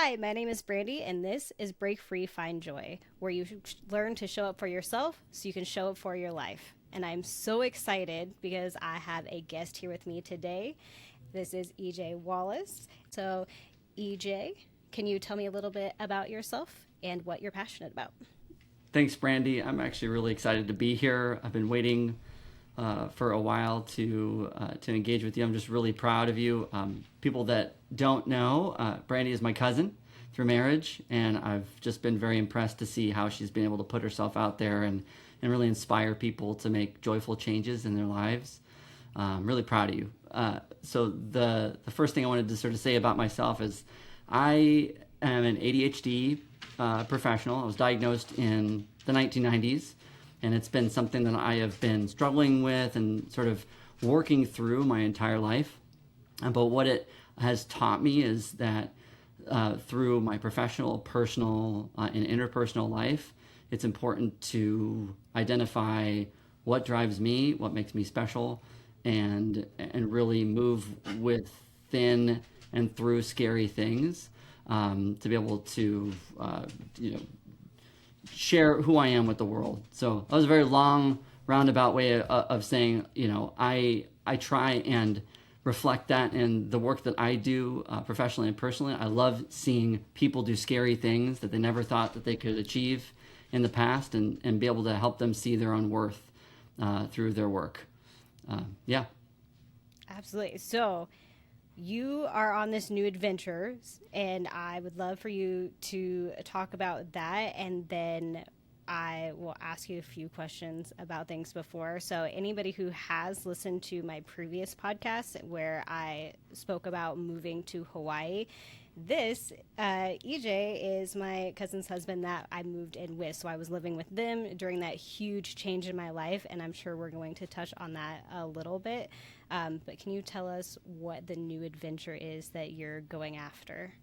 Hi, my name is Brandy, and this is Break Free, Find Joy, where you learn to show up for yourself so you can show up for your life. And I'm so excited because I have a guest here with me today. This is EJ Wallace. So, EJ, can you tell me a little bit about yourself and what you're passionate about? Thanks, Brandy. I'm actually really excited to be here. I've been waiting for a while to engage with you. I'm just really proud of you. People that don't know, Brandy is my cousin through marriage, and I've just been very impressed to see how she's been able to put herself out there and really inspire people to make joyful changes in their lives. I'm really proud of you. So the first thing I wanted to sort of say about myself is I am an ADHD professional. I was diagnosed in the 1990s, and it's been something that I have been struggling with and sort of working through my entire life. But what it has taught me is that through my professional, personal, and interpersonal life, it's important to identify what drives me, what makes me special, and really move within and through scary things to be able to you know share who I am with the world. So that was a very long roundabout way of saying, I try and reflect that in the work that I do professionally and personally. I love seeing people do scary things that they never thought that they could achieve in the past, and be able to help them see their own worth through their work. Yeah. Absolutely. So, you are on this new adventure, and I would love for you to talk about that, and then I will ask you a few questions about things before. So, anybody who has listened to my previous podcast where I spoke about moving to Hawaii, this EJ is my cousin's husband that I moved in with. So I was living with them during that huge change in my life, and I'm sure we're going to touch on that a little bit. But can you tell us what the new adventure is that you're going after?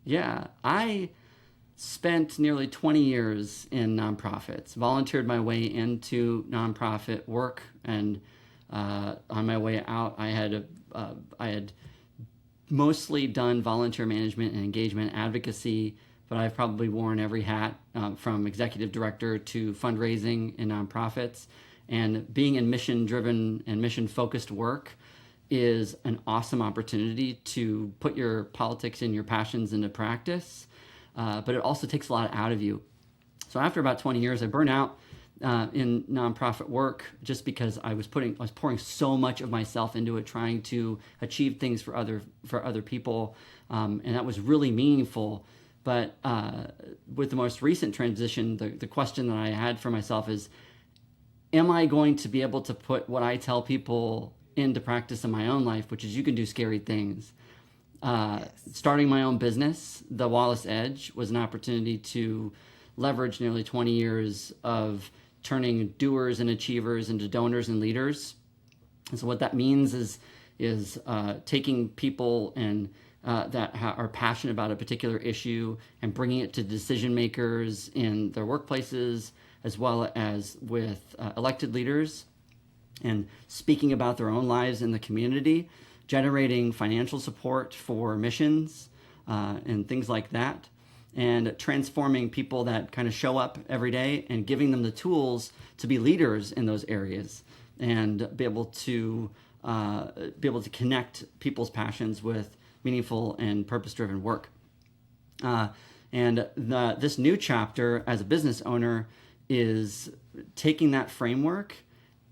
Yeah. I spent nearly 20 years in nonprofits, volunteered my way into nonprofit work, and on my way out, I had mostly done volunteer management and engagement advocacy, but I've probably worn every hat from executive director to fundraising in nonprofits. And being in mission driven and mission focused work is an awesome opportunity to put your politics and your passions into practice, but it also takes a lot out of you. So after about 20 years, I burned out in nonprofit work just because I was pouring so much of myself into it, trying to achieve things for other people, and that was really meaningful. But with the most recent transition, the question that I had for myself is, am I going to be able to put what I tell people into practice in my own life, which is you can do scary things. Yes. Starting my own business, the Wallace Edge, was an opportunity to leverage nearly 20 years of turning doers and achievers into donors and leaders. And so what that means is taking people and are passionate about a particular issue and bringing it to decision makers in their workplaces, as well as with elected leaders, and speaking about their own lives in the community, generating financial support for missions and things like that, and transforming people that kind of show up every day and giving them the tools to be leaders in those areas and be able to connect people's passions with meaningful and purpose-driven work. This new chapter as a business owner is taking that framework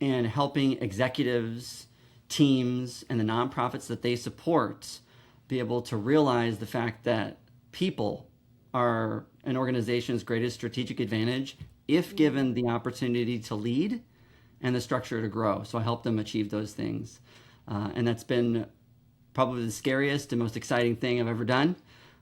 and helping executives, teams, and the nonprofits that they support be able to realize the fact that people are an organization's greatest strategic advantage if given the opportunity to lead and the structure to grow. So I help them achieve those things. And that's been probably the scariest and most exciting thing I've ever done.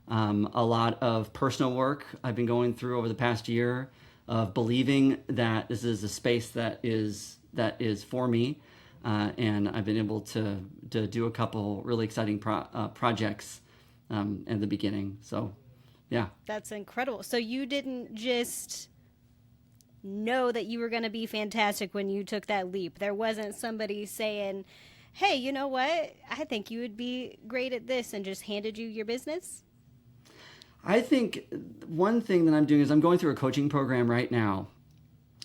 A lot of personal work I've been going through over the past year of believing that this is a space that is for me, and I've been able to do a couple really exciting projects in the beginning. So, yeah. That's incredible. So you didn't just know that you were going to be fantastic when you took that leap. There wasn't somebody saying, hey, you know what? I think you would be great at this, and just handed you your business. I think one thing that I'm doing is I'm going through a coaching program right now,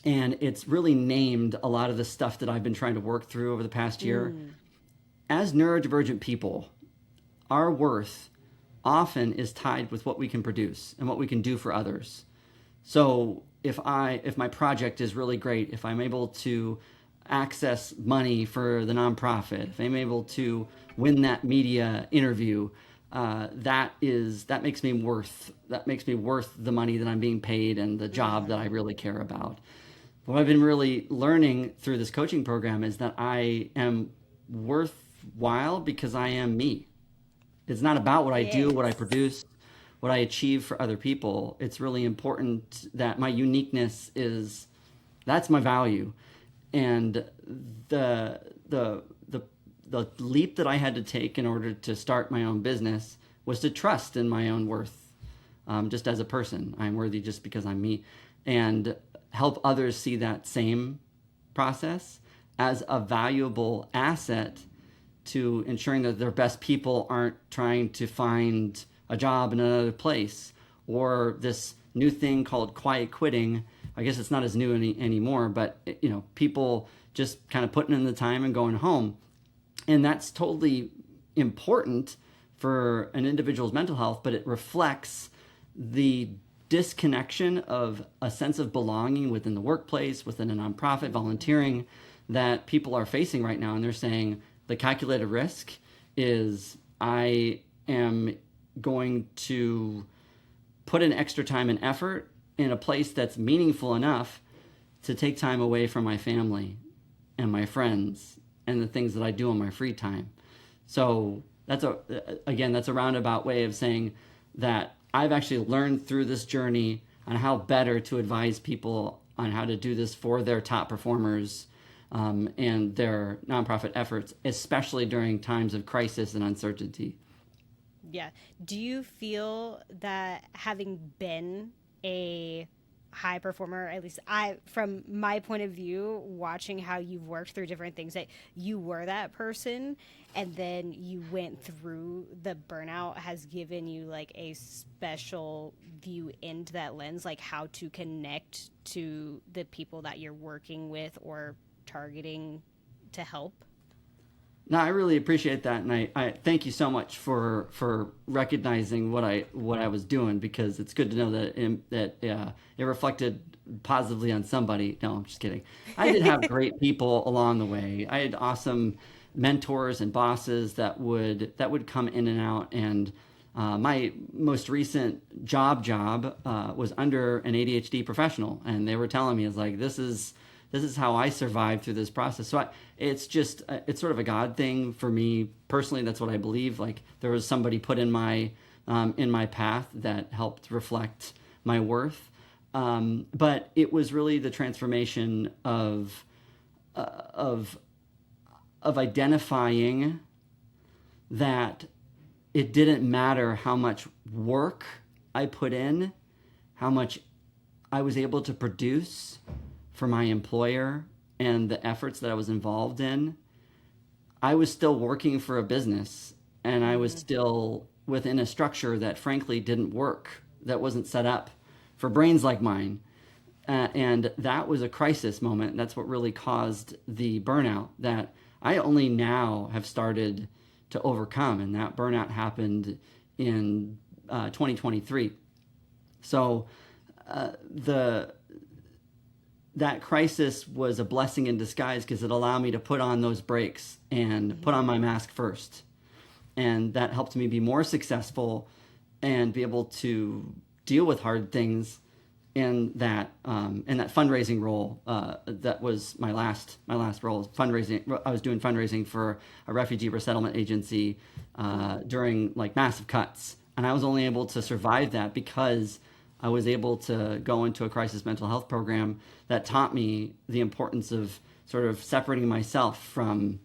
and it's really named a lot of the stuff that I've been trying to work through over the past year. As neurodivergent people, our worth often is tied with what we can produce and what we can do for others. So if my project is really great, if I'm able to access money for the nonprofit, if I'm able to win that media interview, that makes me worth the money that I'm being paid and the job that I really care about. What I've been really learning through this coaching program is that I am worthwhile because I am me. It's not about what I do, what I produce, what I achieve for other people. It's really important that my uniqueness that's my value. And the leap that I had to take in order to start my own business was to trust in my own worth, just as a person. I'm worthy just because I'm me, and help others see that same process as a valuable asset to ensuring that their best people aren't trying to find a job in another place, or this new thing called quiet quitting. I guess it's not as new anymore, but people just kind of putting in the time and going home. And that's totally important for an individual's mental health, but it reflects the disconnection of a sense of belonging within the workplace, within a nonprofit, volunteering, that people are facing right now. And they're saying the calculated risk is I am going to put in extra time and effort in a place that's meaningful enough to take time away from my family and my friends and the things that I do in my free time. So that's a roundabout way of saying that I've actually learned through this journey on how better to advise people on how to do this for their top performers, and their nonprofit efforts, especially during times of crisis and uncertainty. Yeah. Do you feel that, having been a high performer, at least from my point of view, watching how you've worked through different things, that you were that person and then you went through the burnout, has given you like a special view into that lens, like how to connect to the people that you're working with or targeting to help? No, I really appreciate that, and I thank you so much for recognizing what I was doing, because it's good to know that it reflected positively on somebody. No, I'm just kidding. I did have great people along the way. I had awesome mentors and bosses that would come in and out. And my most recent job was under an ADHD professional, and they were telling me, it's like, this is how I survived through this process. So it's sort of a God thing for me personally. That's what I believe. Like, there was somebody put in my path that helped reflect my worth. But it was really the transformation of identifying that it didn't matter how much work I put in, how much I was able to produce for my employer and the efforts that I was involved in. I was still working for a business, and I was still within a structure that frankly didn't work, that wasn't set up for brains like mine. And that was a crisis moment. That's what really caused the burnout that I only now have started to overcome. And that burnout happened in 2023. So that crisis was a blessing in disguise, because it allowed me to put on those brakes and put on my mask first. And that helped me be more successful and be able to deal with hard things in that fundraising role. That was my last role, fundraising. I was doing fundraising for a refugee resettlement agency during like massive cuts. And I was only able to survive that because I was able to go into a crisis mental health program that taught me the importance of sort of separating myself from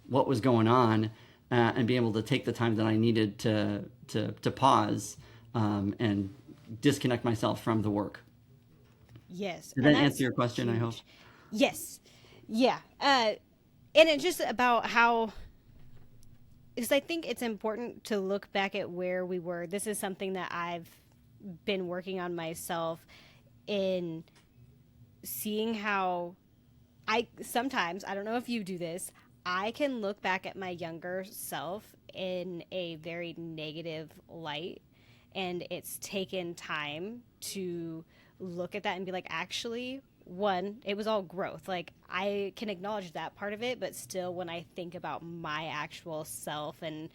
what was going on, and being able to take the time that I needed to pause and disconnect myself from the work. Yes. Did that answer your question, huge. I hope? Yes. Yeah. And it's just about how, because I think it's important to look back at where we were. This is something that I've been working on myself in seeing how sometimes, I don't know if you do this, I can look back at my younger self in a very negative light. And it's taken time to look at that and be like, actually, one, it was all growth. Like, I can acknowledge that part of it, but still, when I think about my actual self and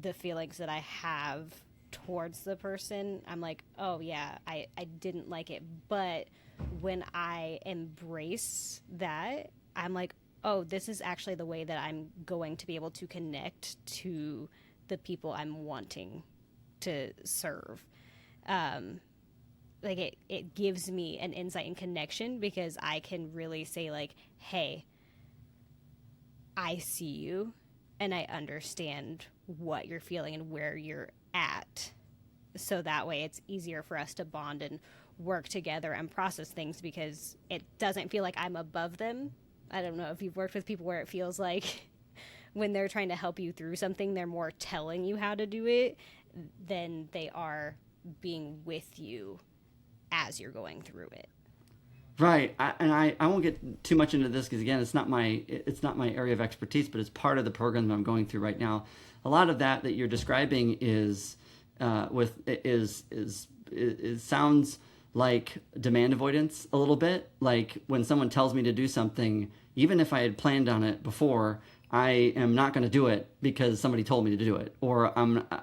the feelings that I have towards the person, I'm like, oh, yeah, I didn't like it. But when I embrace that, I'm like, oh, this is actually the way that I'm going to be able to connect to the people I'm wanting to serve. Like it gives me an insight and connection because I can really say like, hey, I see you and I understand what you're feeling and where you're at. So that way it's easier for us to bond and work together and process things because it doesn't feel like I'm above them. I don't know if you've worked with people where it feels like when they're trying to help you through something, they're more telling you how to do it than they are being with you as you're going through it. Right, I won't get too much into this because again, it's not my area of expertise, but it's part of the program that I'm going through right now. A lot of that you're describing is sounds like demand avoidance a little bit. Like when someone tells me to do something, even if I had planned on it before, I am not going to do it because somebody told me to do it, or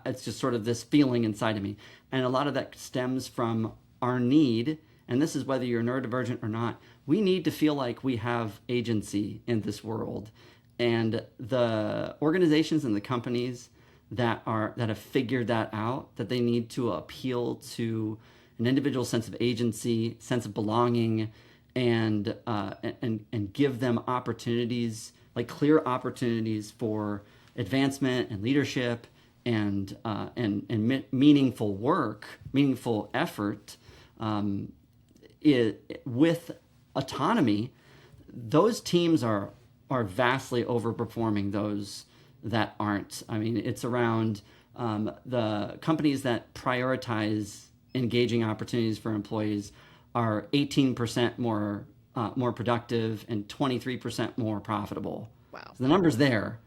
it's just sort of this feeling inside of me, and a lot of that stems from our need. And this is whether you're neurodivergent or not, we need to feel like we have agency in this world. And the organizations and the companies that have figured that out, that they need to appeal to an individual sense of agency, sense of belonging, and give them opportunities, like clear opportunities for advancement and leadership and meaningful work, meaningful effort. With autonomy, those teams are vastly overperforming those that aren't. I mean, it's around the companies that prioritize engaging opportunities for employees are 18% more productive and 23% more profitable. Wow. So the number's there.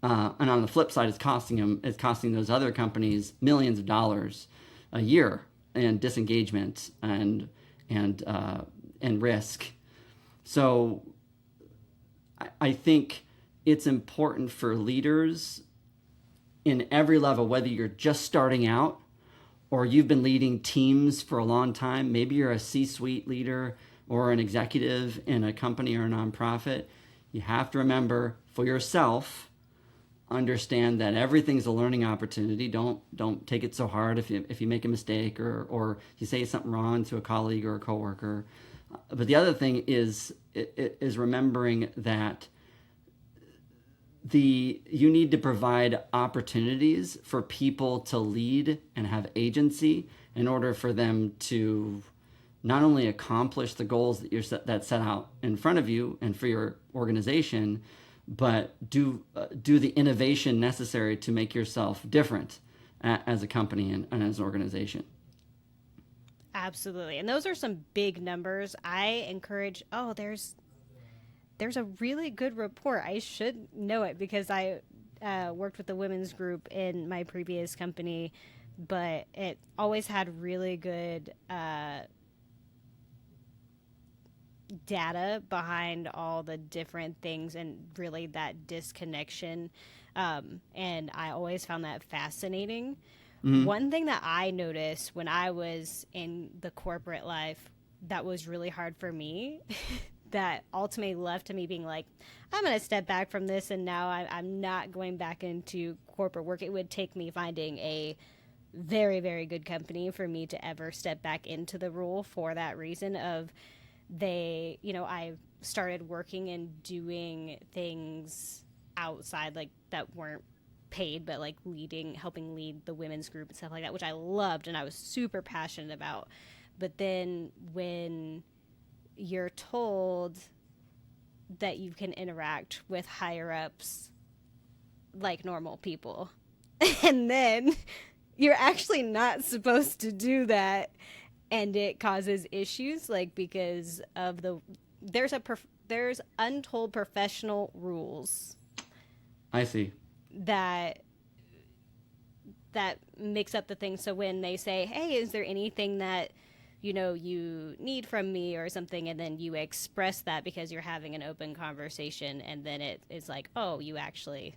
And on the flip side, it's costing those other companies millions of dollars a year in disengagement and risk. So I think it's important for leaders in every level, whether you're just starting out or you've been leading teams for a long time. Maybe you're a C-suite leader or an executive in a company or a nonprofit. You have to remember for yourself, understand that everything's a learning opportunity. Don't take it so hard if you make a mistake or you say something wrong to a colleague or a coworker. But the other thing is remembering that you need to provide opportunities for people to lead and have agency in order for them to not only accomplish the goals that set out in front of you and for your organization, but do the innovation necessary to make yourself different as a company and as an organization. Absolutely. And those are some big numbers. I encourage, there's a really good report. I should know it because I worked with the women's group in my previous company, but it always had really good data behind all the different things and really that disconnection. And I always found that fascinating. Mm-hmm. One thing that I noticed when I was in the corporate life that was really hard for me that ultimately left to me being like, I'm going to step back from this and now I'm not going back into corporate work. It would take me finding a very, very good company for me to ever step back into the role for that reason of I started working and doing things outside like that weren't paid, but like helping lead the women's group and stuff like that, which I loved and I was super passionate about. But then when you're told that you can interact with higher ups like normal people, and then you're actually not supposed to do that, and it causes issues, like because of there's untold professional rules I see. that that makes up the thing. So when they say, hey, is there anything that you need from me or something, and then you express that because you're having an open conversation, and then it is like, oh, you actually,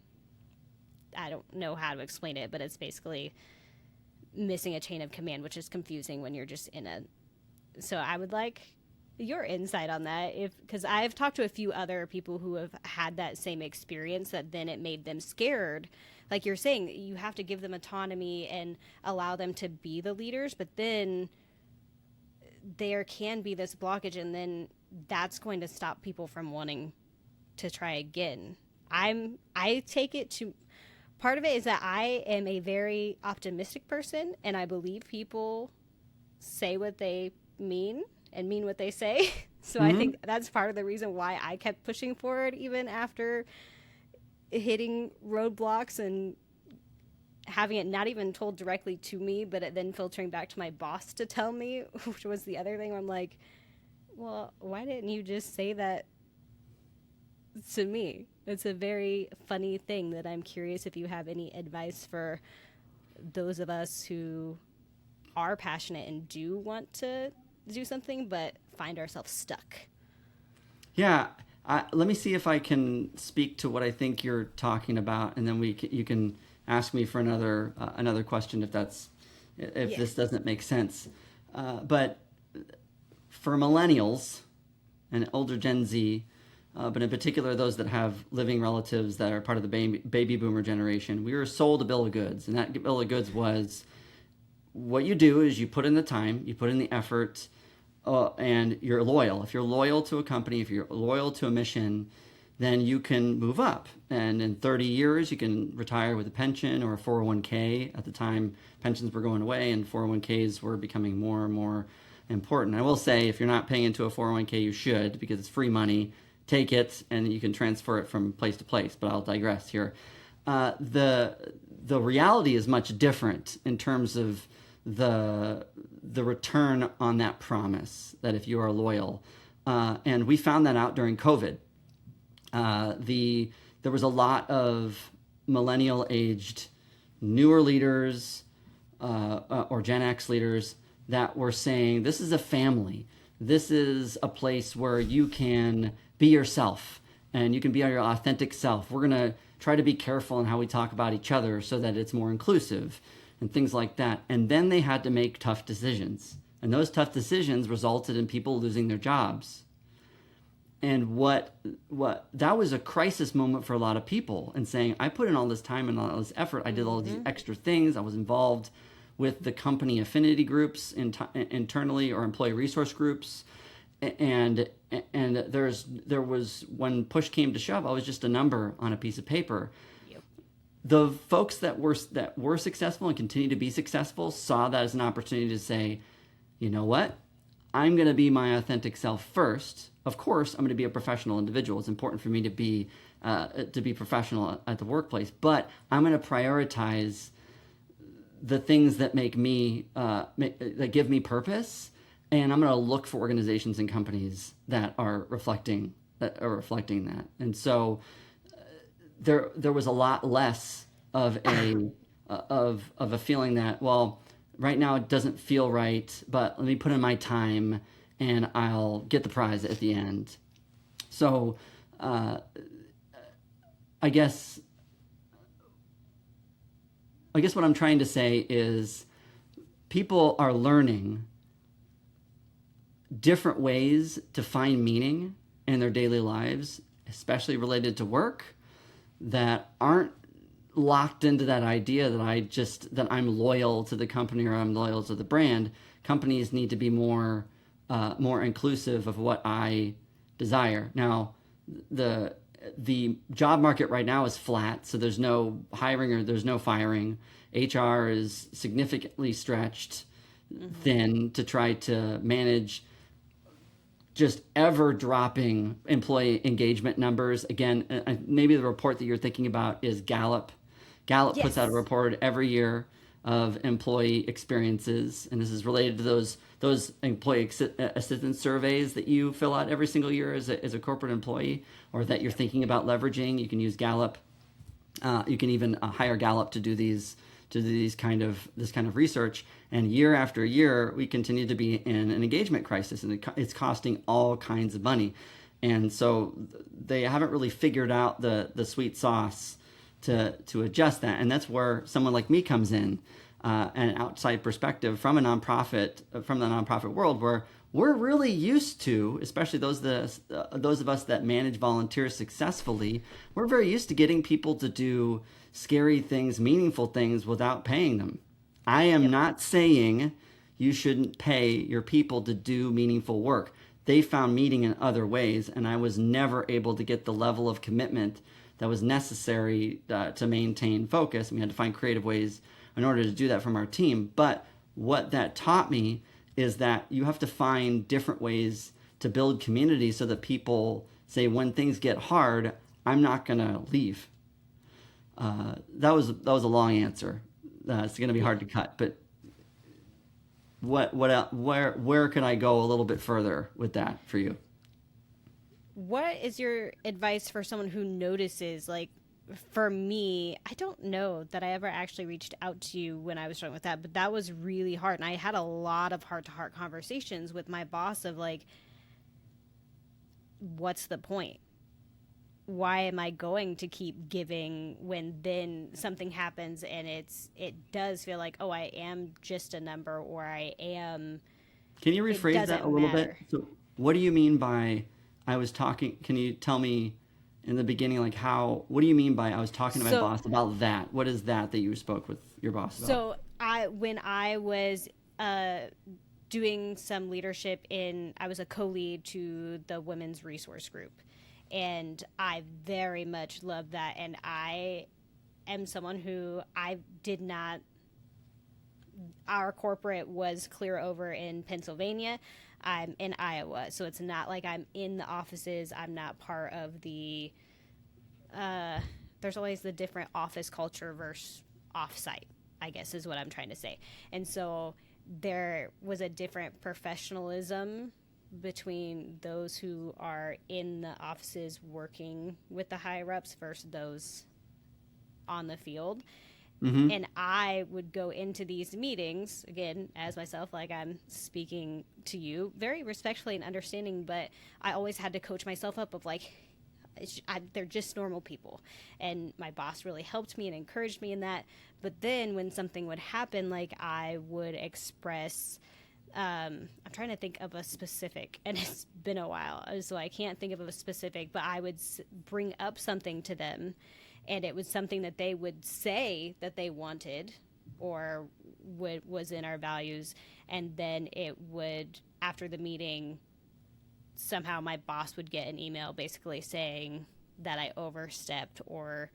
I don't know how to explain it, but it's basically missing a chain of command, which is confusing when you're just in a. So I would like your insight on that, because I've talked to a few other people who have had that same experience, that then it made them scared. Like you're saying, you have to give them autonomy and allow them to be the leaders, but then there can be this blockage, and then that's going to stop people from wanting to try again. I take it to, part of it is that I am a very optimistic person, and I believe people say what they mean and mean what they say. So I think that's part of the reason why I kept pushing forward even after hitting roadblocks and having it not even told directly to me, but it then filtering back to my boss to tell me, which was the other thing where I'm like, well, why didn't you just say that to me? It's a very funny thing that I'm curious if you have any advice for those of us who are passionate and do want to do something but find ourselves stuck. Yeah, let me see if I can speak to what I think you're talking about, and then you can ask me for another question if this doesn't make sense. But for millennials and older Gen Z, but in particular those that have living relatives that are part of the baby boomer generation, we were sold a bill of goods, and that bill of goods was, what you do is you put in the time, you put in the effort, and you're loyal. If you're loyal to a company, if you're loyal to a mission, then you can move up. And in 30 years, you can retire with a pension or a 401k. At the time, pensions were going away and 401ks were becoming more and more important. I will say, if you're not paying into a 401k, you should, because it's free money. Take it, and you can transfer it from place to place. But I'll digress here. The reality is much different in terms of the return on that promise, that if you are loyal. And we found that out during COVID. There was a lot of millennial aged newer leaders or Gen X leaders that were saying, this is a family. This is a place where you can be yourself and you can be your authentic self. We're going to try to be careful in how we talk about each other so that it's more inclusive and things like that. And then they had to make tough decisions. And those tough decisions resulted in people losing their jobs. And what that was a crisis moment for a lot of people, and saying, I put in all this time and all this effort. I did all these extra things. I was involved with the company affinity groups internally, or employee resource groups. And there was, when push came to shove, I was just a number on a piece of paper. Yep. The folks that were successful and continue to be successful saw that as an opportunity to say, you know what? I'm going to be my authentic self first. Of course, I'm going to be a professional individual. It's important for me to be professional at the workplace, but I'm going to prioritize the things that make me that give me purpose, and I'm going to look for organizations and companies that are reflecting that. And so there was a lot less of a feeling that, well, right now it doesn't feel right, but let me put in my time and I'll get the prize at the end. So I guess what I'm trying to say is, people are learning different ways to find meaning in their daily lives, especially related to work, that aren't locked into that idea that I'm loyal to the company or I'm loyal to the brand. Companies need to be more inclusive of what I desire. Now, the job market right now is flat, so there's no hiring or there's no firing. HR is significantly stretched thin to try to manage just ever dropping employee engagement numbers. Again, maybe the report that you're thinking about is Gallup. Gallup puts out a report every year of employee experiences, and this is related to those employee assistance surveys that you fill out every single year as a corporate employee, or that you're thinking about leveraging. You can use Gallup. You can even hire Gallup to do this kind of research. And year after year, we continue to be in an engagement crisis, and it's costing all kinds of money. And so they haven't really figured out the sweet sauce to adjust that. And that's where someone like me comes in, an outside perspective from the nonprofit world, where we're really used to, especially those of us that manage volunteers successfully, we're very used to getting people to do scary things, meaningful things without paying them. I am not saying you shouldn't pay your people to do meaningful work. They found meaning in other ways, and I was never able to get the level of commitment that was necessary to maintain focus. We had to find creative ways in order to do that from our team. But what that taught me is that you have to find different ways to build community so that people say, when things get hard, I'm not going to leave. That was a long answer. It's going to be hard to cut, but where can I go a little bit further with that for you? What is your advice for someone who notices, like, for me, I don't know that I ever actually reached out to you when I was struggling with that, but that was really hard. And I had a lot of heart-to-heart conversations with my boss of, like, what's the point? Why am I going to keep giving when then something happens and it does feel like, oh, I am just a number, or I am... Can you rephrase that a little bit? So what do you mean by can you tell me in the beginning, like, what do you mean by I was talking to my boss about that? What is that you spoke with your boss about? So when I was doing some leadership I was a co-lead to the women's resource group. And I very much love that. And I am someone who our corporate was clear over in Pennsylvania. I'm in Iowa. So it's not like I'm in the offices. I'm not part of the, there's always the different office culture versus offsite, I guess is what I'm trying to say. And so there was a different professionalism between those who are in the offices working with the higher ups versus those on the field. Mm-hmm. And I would go into these meetings, again, as myself, like I'm speaking to you, very respectfully and understanding, but I always had to coach myself up of, like, they're just normal people. And my boss really helped me and encouraged me in that. But then when something would happen, like, I would express... I'm trying to think of a specific, and it's been a while, so I can't think of a specific, but I would bring up something to them, and it was something that they would say that they wanted or was in our values, and then it would, after the meeting, somehow my boss would get an email basically saying that I overstepped or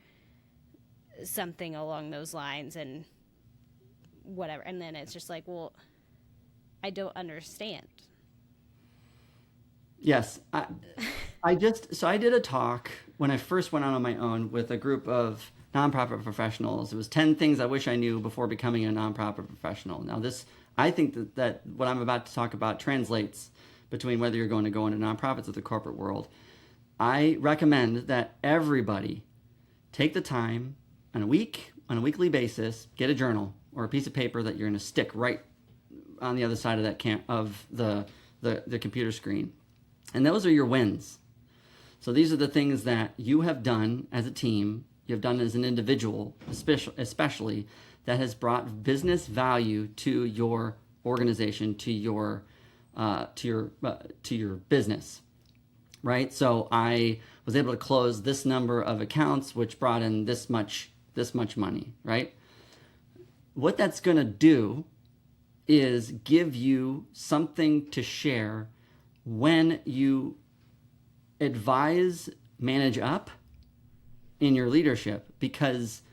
something along those lines and whatever, and then it's just like, well, I don't understand. Yes. I did a talk when I first went out on my own with a group of nonprofit professionals. It was 10 things I wish I knew before becoming a nonprofit professional. Now I think that what I'm about to talk about translates between whether you're going to go into nonprofits or the corporate world. I recommend that everybody take the time on a weekly basis, get a journal or a piece of paper that you're going to stick right on the other side of the computer screen. And those are your wins. So these are the things that you have done as a team, you have done as an individual, especially, that has brought business value to your organization, to your business, right? So I was able to close this number of accounts, which brought in this much money, right? What that's going to do is give you something to share when you manage up in your leadership, because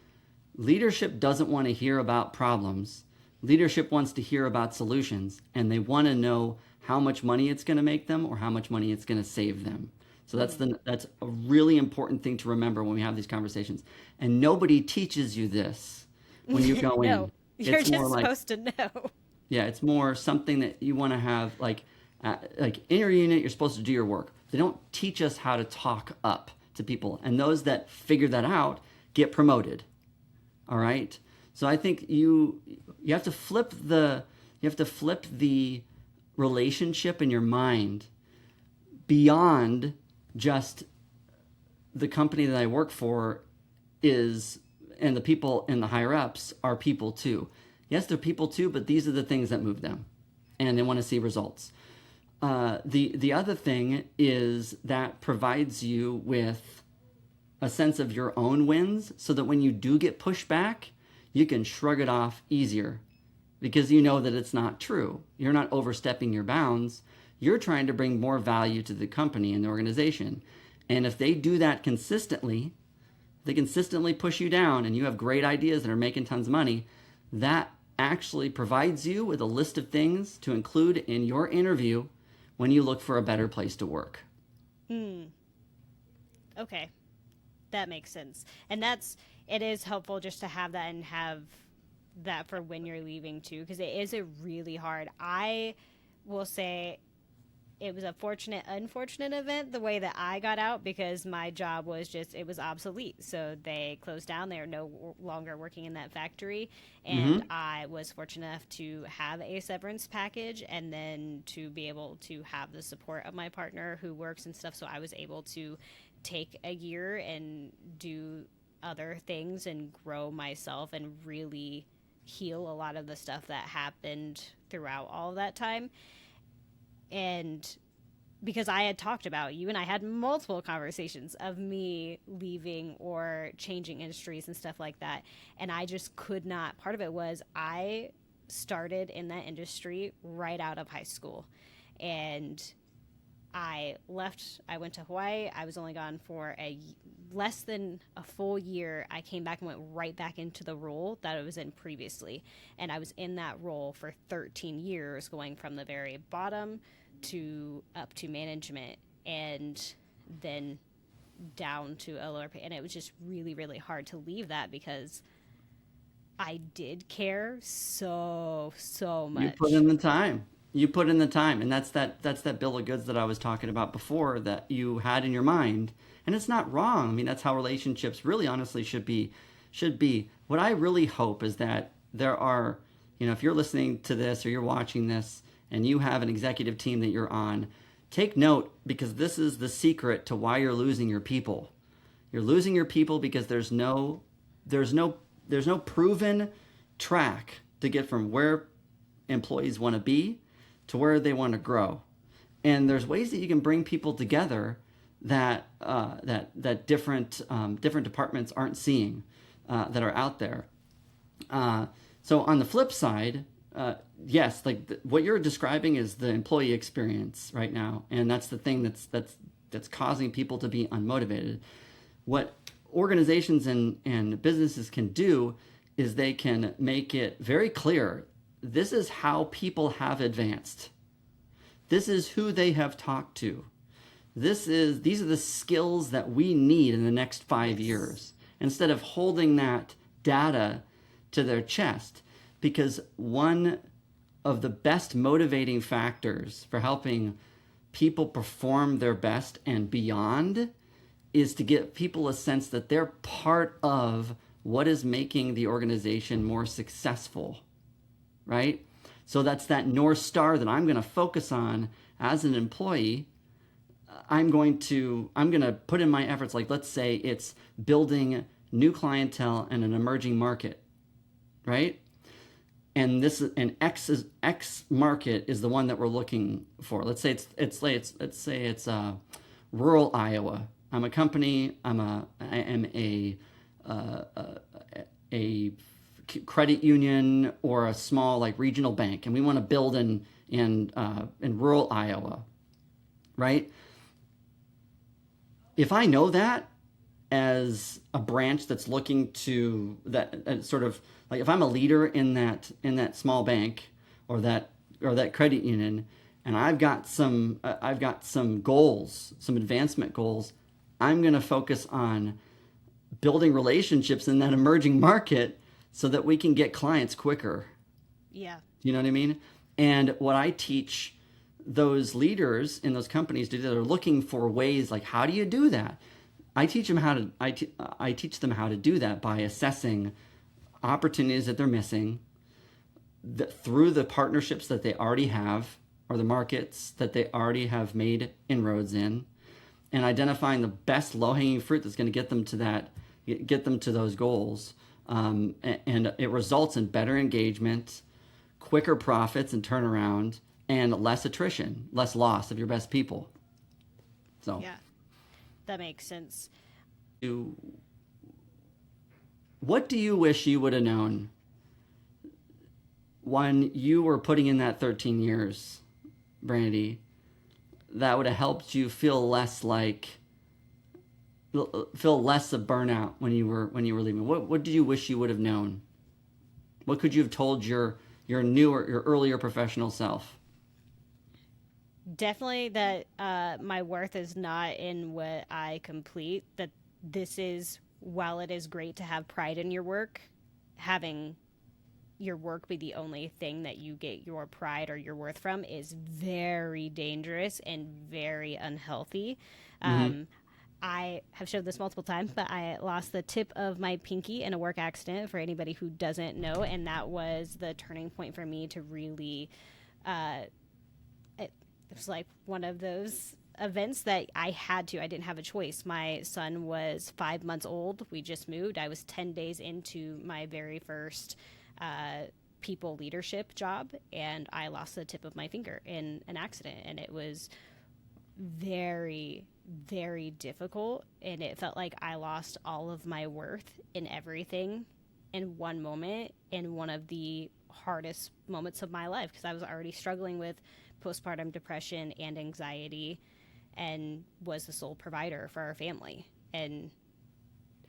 leadership doesn't want to hear about problems. Leadership wants to hear about solutions, and they want to know how much money it's going to make them or how much money it's going to save them. So that's a really important thing to remember when we have these conversations. And nobody teaches you this when you go in. You're It's just more like, supposed to know. yeah, it's more something that you want to have like in your unit, you're supposed to do your work. They don't teach us how to talk up to people. And those that figure that out get promoted. All right. So I think you have to flip the relationship in your mind beyond just the company that I work for is, and the people and the higher ups are people too. Yes, they're people too, but these are the things that move them, and they want to see results. The other thing is that provides you with a sense of your own wins, so that when you do get pushed back, you can shrug it off easier, because you know that it's not true. You're not overstepping your bounds. You're trying to bring more value to the company and the organization. And if they do that consistently, they consistently push you down and you have great ideas that are making tons of money, that actually provides you with a list of things to include in your interview when you look for a better place to work. Okay. That makes sense. And it is helpful just to have that and have that for when you're leaving too, because it is a really hard. I will say it was a unfortunate event the way that I got out, because my job was it was obsolete. So they closed down. They are no longer working in that factory. And I was fortunate enough to have a severance package, and then to be able to have the support of my partner who works and stuff. So I was able to take a year and do other things and grow myself and really heal a lot of the stuff that happened throughout all of that time. And because I had talked about, you and I had multiple conversations of me leaving or changing industries and stuff like that. And I just could not. Part of it was I started in that industry right out of high school. And I left. I went to Hawaii. I was only gone for less than a full year. I came back and went right back into the role that I was in previously. And I was in that role for 13 years, going from the very bottom to up to management, and then down to a lower pay. And it was just really, really hard to leave that, because I did care so much. You put in the time, and that's that bill of goods that I was talking about before that you had in your mind. And it's not wrong. I mean, that's how relationships really honestly should be. What I really hope is that there are, if you're listening to this or you're watching this and you have an executive team that you're on, take note, because this is the secret to why you're losing your people. You're losing your people because there's no proven track to get from where employees want to be to where they want to grow. And there's ways that you can bring people together that different departments aren't seeing, that are out there. So on the flip side, yes, what you're describing is the employee experience right now, and that's the thing that's causing people to be unmotivated. What organizations and businesses can do is they can make it very clear. This is how people have advanced. This is who they have talked to. These are the skills that we need in the next 5 years, instead of holding that data to their chest. Because one of the best motivating factors for helping people perform their best and beyond is to give people a sense that they're part of what is making the organization more successful, right? So that's that North Star that I'm going to focus on as an employee. I'm going to put in my efforts, like let's say it's building new clientele in an emerging market, right? And X market is the one that we're looking for. Let's say it's rural Iowa. I'm a company. I am a credit union or a small regional bank, and we want to build in rural Iowa, right? If I know that as a branch that's looking to that sort of if I'm a leader in that small bank or that credit union, and I've got some goals, some advancement goals, I'm going to focus on building relationships in that emerging market so that we can get clients quicker. Yeah. You know what I mean? And what I teach those leaders in those companies to do, that are looking for ways like, how do you do that? I teach them how to. I teach them how to do that by assessing opportunities that they're missing through the partnerships that they already have, or the markets that they already have made inroads in, and identifying the best low-hanging fruit that's going to get them to those goals. And it results in better engagement, quicker profits and turnaround, and less attrition, less loss of your best people. So Yeah, that makes sense. What do you wish you would have known when you were putting in that 13 years, Brandy, that would have helped you feel less of burnout when you were leaving? What did you wish you would have known? What could you have told your earlier professional self? Definitely that my worth is not in what I complete. That this is, while it is great to have pride in your work, having your work be the only thing that you get your pride or your worth from is very dangerous and very unhealthy. I have showed this multiple times, but I lost the tip of my pinky in a work accident, for anybody who doesn't know, and that was the turning point for me to really it was like one of those events that I didn't have a choice. My son was 5 months old. We just moved. I was 10 days into my very first people leadership job, and I lost the tip of my finger in an accident, and it was very, very difficult, and it felt like I lost all of my worth in everything in one moment, in one of the hardest moments of my life, because I was already struggling with postpartum depression and anxiety, and was the sole provider for our family. And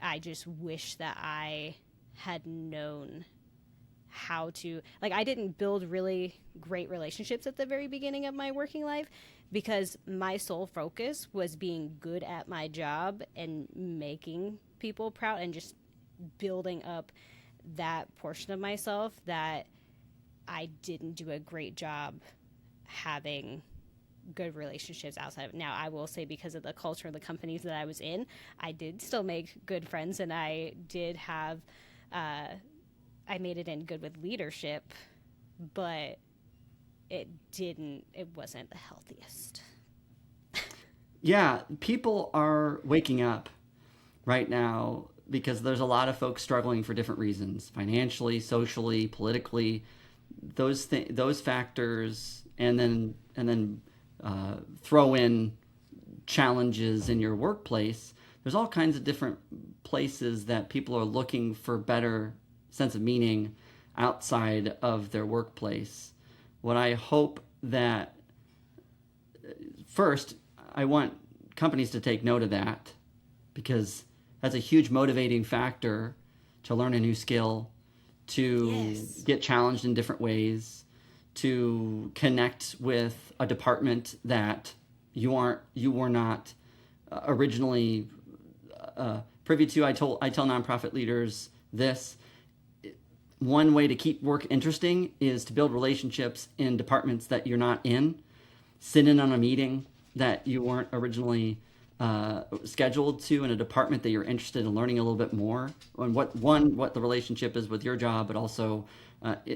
I just wish that I had known how to, like, I didn't build really great relationships at the very beginning of my working life, because my sole focus was being good at my job and making people proud, and just building up that portion of myself that I didn't do a great job having good relationships outside of it. Now, I will say, because of the culture of the companies that I was in, I did still make good friends, and I did have I made it in good with leadership, but it wasn't the healthiest. Yeah, people are waking up right now because there's a lot of folks struggling for different reasons, financially, socially, politically, those factors, and then throw in challenges in your workplace. There's all kinds of different places that people are looking for better sense of meaning outside of their workplace. What I hope that, first, I want companies to take note of that, because that's a huge motivating factor to learn a new skill, to get challenged in different ways, to connect with a department that you were not originally privy to. I tell nonprofit leaders this. One way to keep work interesting is to build relationships in departments that you're not in. Sit in on a meeting that you weren't originally scheduled to, in a department that you're interested in learning a little bit more on what the relationship is with your job, but also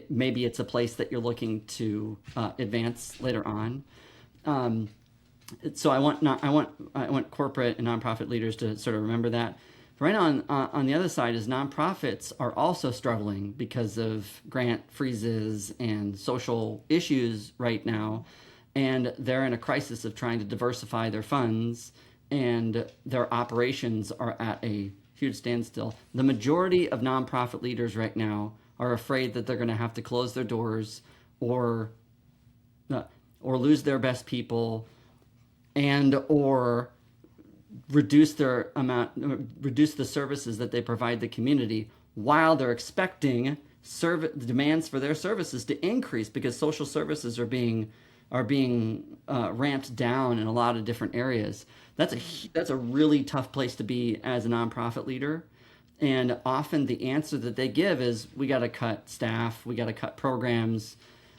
maybe it's a place that you're looking to advance later on. So I want corporate and nonprofit leaders to sort of remember that. Right on the other side is nonprofits are also struggling because of grant freezes and social issues right now, and they're in a crisis of trying to diversify their funds, and their operations are at a huge standstill. The majority of nonprofit leaders right now are afraid that they're going to have to close their doors or lose their best people, or reduce the services that they provide the community, while they're expecting the demands for their services to increase, because social services are being ramped down in a lot of different areas. That's a really tough place to be as a nonprofit leader, And often the answer that they give is, we got to cut staff, we got to cut programs,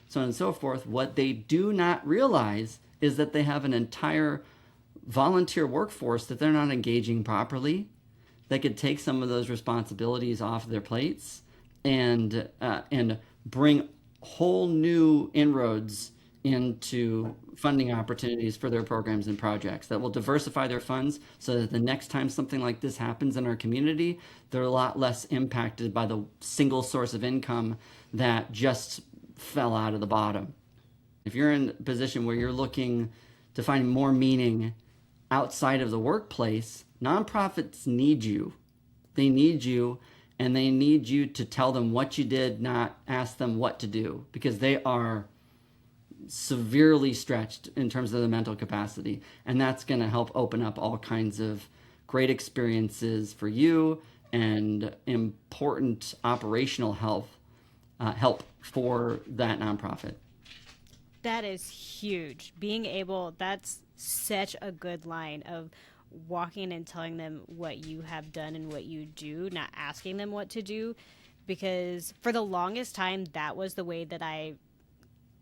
so on and so forth. What they do not realize is that they have an entire volunteer workforce that they're not engaging properly, that could take some of those responsibilities off their plates and bring whole new inroads into funding opportunities for their programs and projects that will diversify their funds, so that the next time something like this happens in our community, they're a lot less impacted by the single source of income that just fell out of the bottom. If you're in a position where you're looking to find more meaning outside of the workplace, nonprofits need you. They need you, and they need you to tell them what you did, not ask them what to do, because they are severely stretched in terms of the mental capacity. And that's going to help open up all kinds of great experiences for you and important operational help for that nonprofit. That is huge. Being able, that's such a good line of walking and telling them what you have done and what you do, not asking them what to do. Because for the longest time, that was the way that I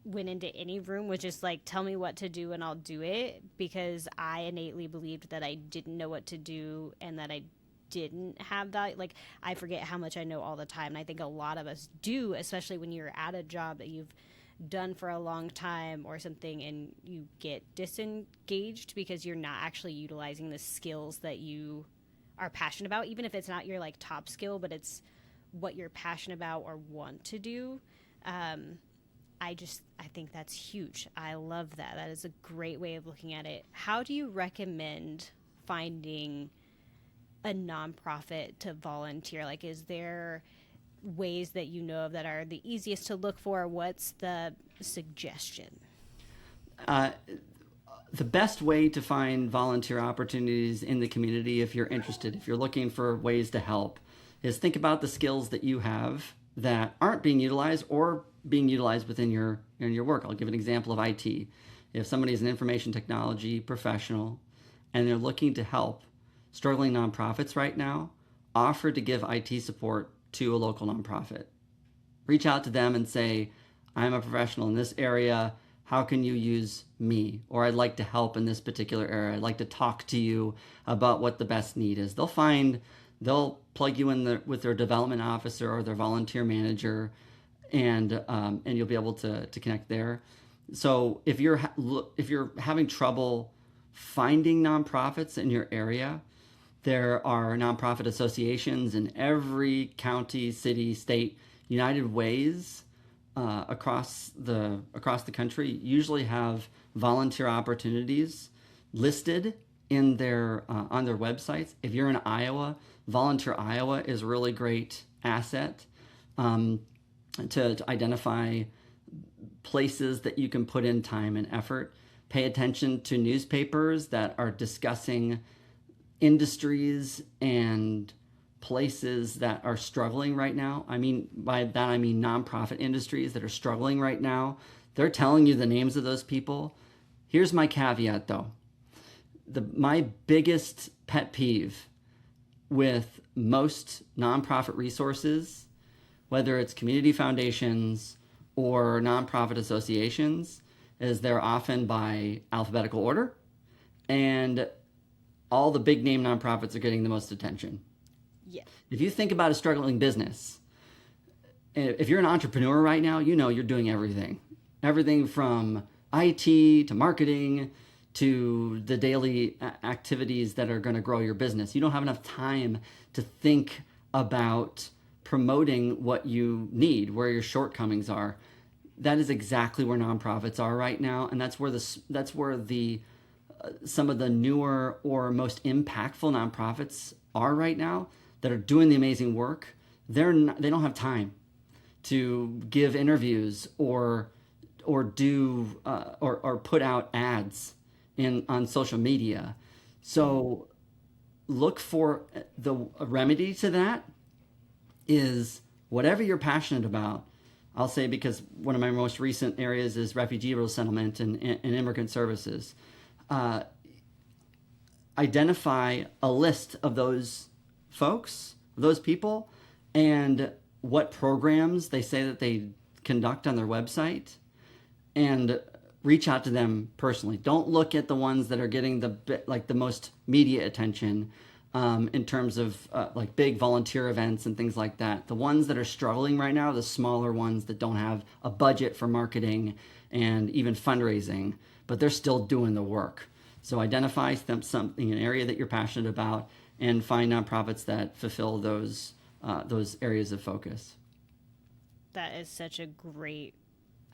went into any room, was just like, tell me what to do and I'll do it, because I innately believed that I didn't know what to do and that I didn't have that. Like, I forget how much I know all the time. And I think a lot of us do, especially when you're at a job that you've done for a long time or something, and you get disengaged because you're not actually utilizing the skills that you are passionate about, even if it's not your like top skill, but it's what you're passionate about or want to do. I think that's huge. I love that. That is a great way of looking at it. How do you recommend finding a nonprofit to volunteer? Like, is there ways that you know of that are the easiest to look for? What's the suggestion? The best way to find volunteer opportunities in the community, if you're interested, if you're looking for ways to help, is think about the skills that you have that aren't being utilized or being utilized within your work. I'll give an example of IT. If somebody is an information technology professional and they're looking to help struggling nonprofits right now, offer to give IT support to a local nonprofit. Reach out to them and say, I'm a professional in this area. How can you use me? Or I'd like to help in this particular area. I'd like to talk to you about what the best need is. They'll plug you in with their development officer or their volunteer manager, and you'll be able to connect there. So if you're having trouble finding nonprofits in your area, there are nonprofit associations in every county, city, state. United Ways across the country usually have volunteer opportunities listed in their on their websites. If you're in Iowa, Volunteer Iowa is a really great asset to identify places that you can put in time and effort. Pay attention to newspapers that are discussing industries and places that are struggling right now. By that I mean nonprofit industries that are struggling right now. They're telling you the names of those people. Here's my caveat though. My biggest pet peeve with most nonprofit resources, whether it's community foundations or nonprofit associations, is they're often by alphabetical order, and all the big name nonprofits are getting the most attention. Yeah. If you think about a struggling business, if you're an entrepreneur right now, you know you're doing everything from IT to marketing to the daily activities that are going to grow your business. You don't have enough time to think about promoting what you need, where your shortcomings are. That is exactly where nonprofits are right now, and that's where some of the newer or most impactful nonprofits are right now that are doing the amazing work. They don't have time to give interviews or do or put out ads on social media. So look for the remedy to that is whatever you're passionate about. I'll say, because one of my most recent areas is refugee resettlement and immigrant services. Identify a list of those folks those people and what programs they say that they conduct on their website, and reach out to them personally. Don't look at the ones that are getting the most media attention in terms of like big volunteer events and things like that. The ones that are struggling right now, the smaller ones that don't have a budget for marketing and even fundraising, but they're still doing the work. So identify something, an area that you're passionate about, and find nonprofits that fulfill those areas of focus. That is such a great,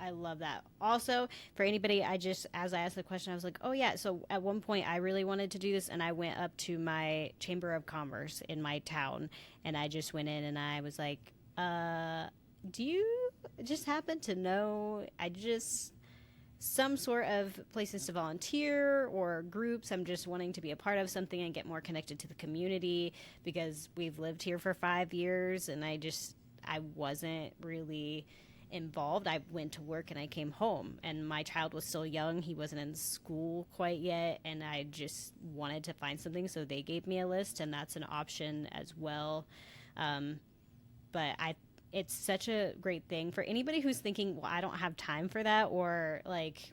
I love that. Also, for anybody, as I asked the question, I was like, oh yeah, so at one point I really wanted to do this, and I went up to my Chamber of Commerce in my town, and I just went in and I was like, do you just happen to know, some sort of places to volunteer or groups. I'm just wanting to be a part of something and get more connected to the community, because we've lived here for 5 years and I wasn't really involved. I went to work and I came home, and my child was still young. He wasn't in school quite yet, and I just wanted to find something. So they gave me a list, and that's an option as well. But it's such a great thing for anybody who's thinking, well, I don't have time for that, or like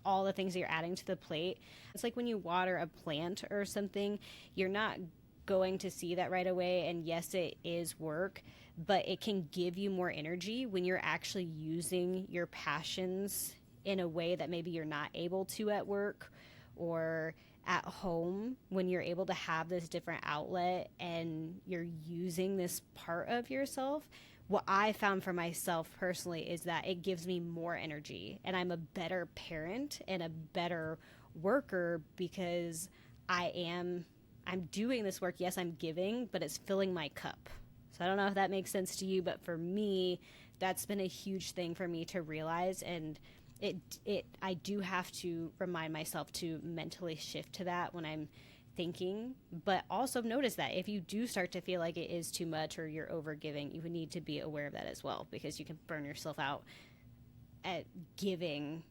all the things that you're adding to the plate. It's like when you water a plant or something, you're not going to see that right away. And yes, it is work, but it can give you more energy when you're actually using your passions in a way that maybe you're not able to at work or at home, when you're able to have this different outlet and you're using this part of yourself. What I found for myself personally is that it gives me more energy, and I'm a better parent and a better worker because I'm doing this work. Yes, I'm giving, but it's filling my cup. So I don't know if that makes sense to you, but for me, that's been a huge thing for me to realize. And I do have to remind myself to mentally shift to that when I'm thinking, but also notice that if you do start to feel like it is too much or you're over giving, you would need to be aware of that as well, because you can burn yourself out at giving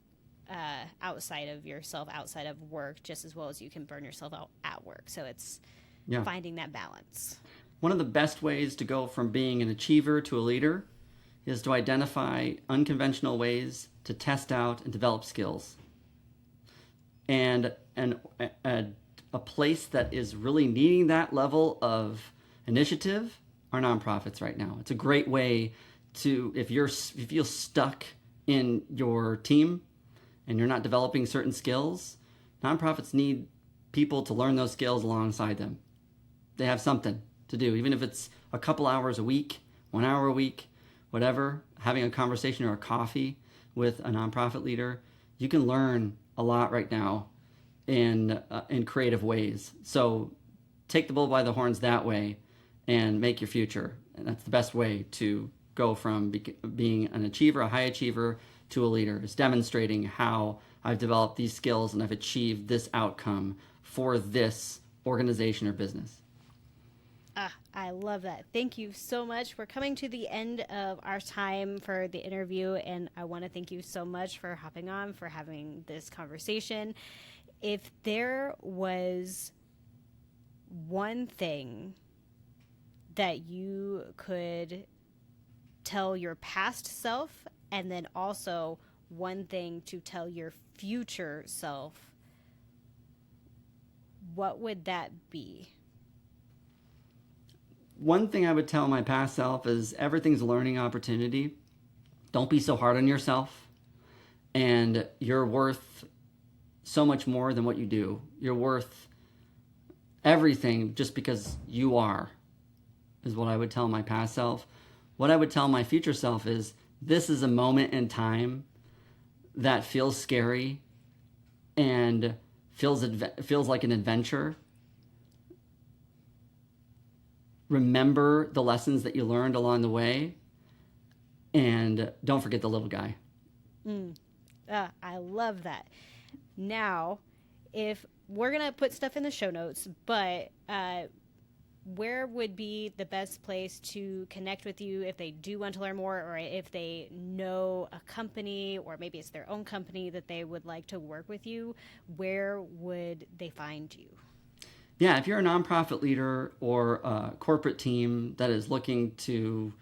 outside of yourself, outside of work, just as well as you can burn yourself out at work. So it's finding that balance. One of the best ways to go from being an achiever to a leader is to identify unconventional ways to test out and develop skills. And a place that is really needing that level of initiative are nonprofits right now. It's a great way to, if you feel stuck in your team and you're not developing certain skills, nonprofits need people to learn those skills alongside them. They have something to do, even if it's a couple hours a week, 1 hour a week, whatever, having a conversation or a coffee with a nonprofit leader. You can learn a lot right now in creative ways. So take the bull by the horns that way and make your future. And that's the best way to go from being an achiever, a high achiever, to a leader, is demonstrating how I've developed these skills and I've achieved this outcome for this organization or business. I love that. Thank you so much. We're coming to the end of our time for the interview, and I want to thank you so much for hopping on, for having this conversation. If there was one thing that you could tell your past self, and then also one thing to tell your future self, what would that be? One thing I would tell my past self is everything's a learning opportunity. Don't be so hard on yourself. And you're worth so much more than what you do. You're worth everything just because you are, is what I would tell my past self. What I would tell my future self is, this is a moment in time that feels scary and feels like an adventure. Remember the lessons that you learned along the way, and don't forget the little guy. I love that. Now, if we're going to put stuff in the show notes, but where would be the best place to connect with you if they do want to learn more, or if they know a company, or maybe it's their own company that they would like to work with you? Where would they find you? Yeah, if you're a nonprofit leader or a corporate team that is looking to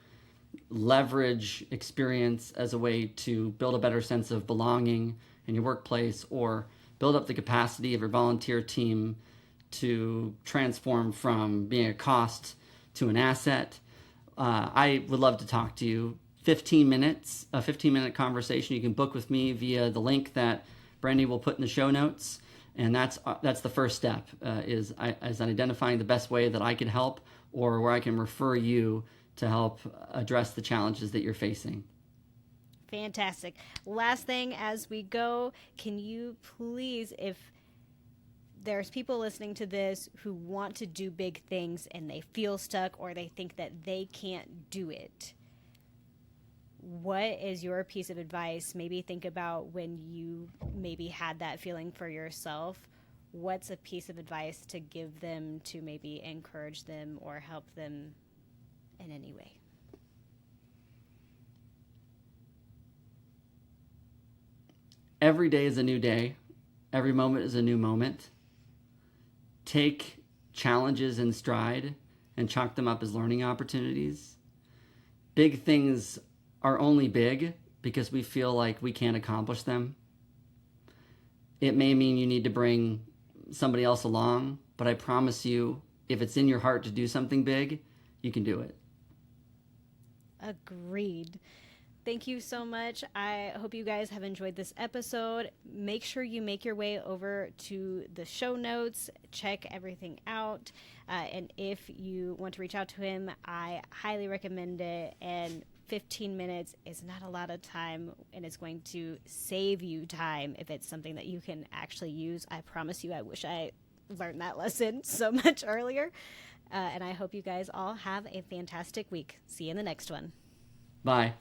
leverage experience as a way to build a better sense of belonging in your workplace, or build up the capacity of your volunteer team to transform from being a cost to an asset, I would love to talk to you. 15 minutes, a 15-minute conversation. You can book with me via the link that Brandy will put in the show notes. And that's the first step, is identifying the best way that I can help, or where I can refer you to help address the challenges that you're facing. Fantastic. Last thing as we go, can you please, if there's people listening to this who want to do big things and they feel stuck or they think that they can't do it, what is your piece of advice? Maybe think about when you maybe had that feeling for yourself. What's a piece of advice to give them to maybe encourage them or help them in any way? Every day is a new day. Every moment is a new moment. Take challenges in stride and chalk them up as learning opportunities. Big things are only big because we feel like we can't accomplish them. It may mean you need to bring somebody else along, but I promise you, if it's in your heart to do something big, you can do it. Agreed. Thank you so much. I hope you guys have enjoyed this episode. Make sure you make your way over to the show notes, check everything out. And if you want to reach out to him, I highly recommend it. And 15 minutes is not a lot of time, and it's going to save you time if it's something that you can actually use. I promise you, I wish I learned that lesson so much earlier. And I hope you guys all have a fantastic week. See you in the next one. Bye.